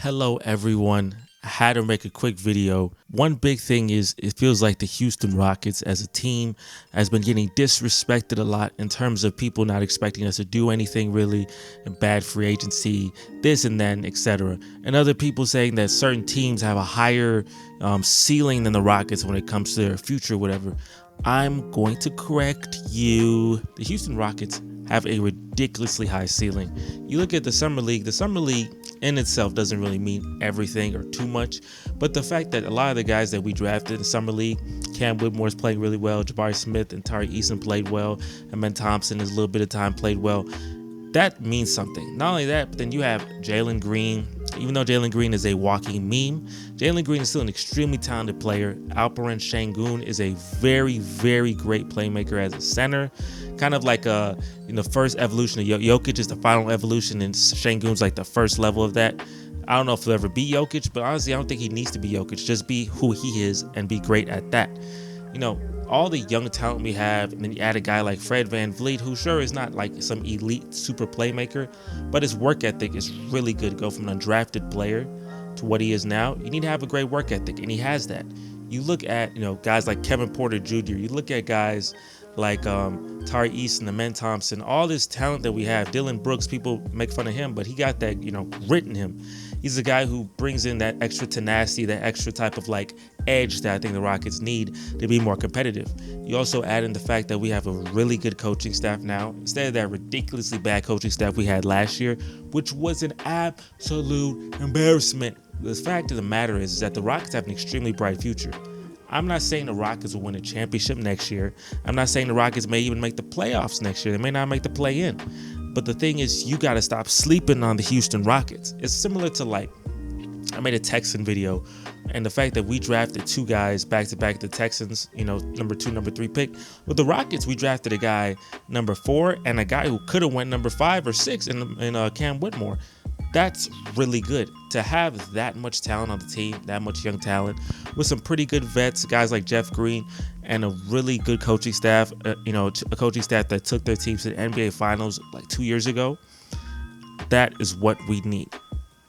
Hello everyone. I had to make a quick video. One big thing is it feels like the Houston Rockets as a team has been getting disrespected a lot in terms of people not expecting us to do anything really, and bad free agency, this and then, etc. And other people saying that certain teams have a higher ceiling than the Rockets when it comes to their future, whatever. I'm going to correct you. The Houston Rockets have a ridiculously high ceiling. You look at the Summer League in itself doesn't really mean everything or too much, but the fact that a lot of the guys that we drafted in the Summer League, Cam Whitmore is playing really well, Jabari Smith and Tari Eason played well, Amen Thompson is a little bit of time played well. That means something. Not only that, but then you have Jalen Green. Even though Jalen Green is a walking meme, Jalen Green is still an extremely talented player. Alperen Sengun is a very, very great playmaker as a center. Kind of like in the first evolution of Jokic is the final evolution, and Sengun's like the first level of that. I don't know if he'll ever be Jokic, but honestly, I don't think he needs to be Jokic. Just be who he is and be great at that. You know, all the young talent we have, and then you add a guy like Fred Vanvleet, who sure is not like some elite super playmaker, but his work ethic is really good. Go from an undrafted player to what he is now. You need to have a great work ethic, and he has that. You look at, guys like Kevin Porter Jr., you look at guys like Tari Eason, Amen Thompson, all this talent that we have. Dillon Brooks, people make fun of him, but he got that, grit in him. He's a guy who brings in that extra tenacity, that extra type of edge that I think the Rockets need to be more competitive. You also add in the fact that we have a really good coaching staff now, instead of that ridiculously bad coaching staff we had last year, which was an absolute embarrassment. The fact of the matter is that the Rockets have an extremely bright future. I'm not saying the Rockets will win a championship next year. I'm not saying the Rockets may even make the playoffs next year. They may not make the play-in. But the thing is, you got to stop sleeping on the Houston Rockets. It's similar to I made a Texan video, and the fact that we drafted two guys back-to-back, the Texans, number 2, number 3 pick. With the Rockets, we drafted a guy number 4 and a guy who could have went number 5 or 6 in Cam Whitmore. That's really good to have that much talent on the team, that much young talent with some pretty good vets, guys like Jeff Green, and a really good coaching staff, a coaching staff that took their teams to the NBA Finals 2 years ago. That is what we need.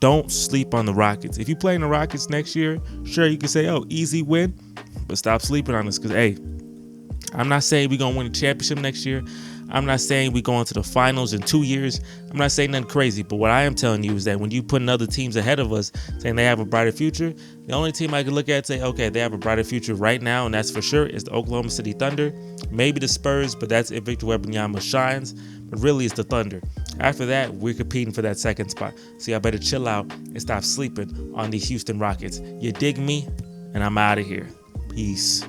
Don't sleep on the Rockets. If you play in the Rockets next year, sure, you can say, oh, easy win, but stop sleeping on us because, hey, I'm not saying we're going to win a championship next year. I'm not saying we go into the finals in 2 years. I'm not saying nothing crazy, but what I am telling you is that when you put other teams ahead of us saying they have a brighter future, the only team I can look at and say, okay, they have a brighter future right now, and that's for sure, is the Oklahoma City Thunder. Maybe the Spurs, but that's if Victor Wembanyama shines. But really, it's the Thunder. After that, we're competing for that second spot. So y'all better chill out and stop sleeping on the Houston Rockets. You dig me? And I'm out of here. Peace.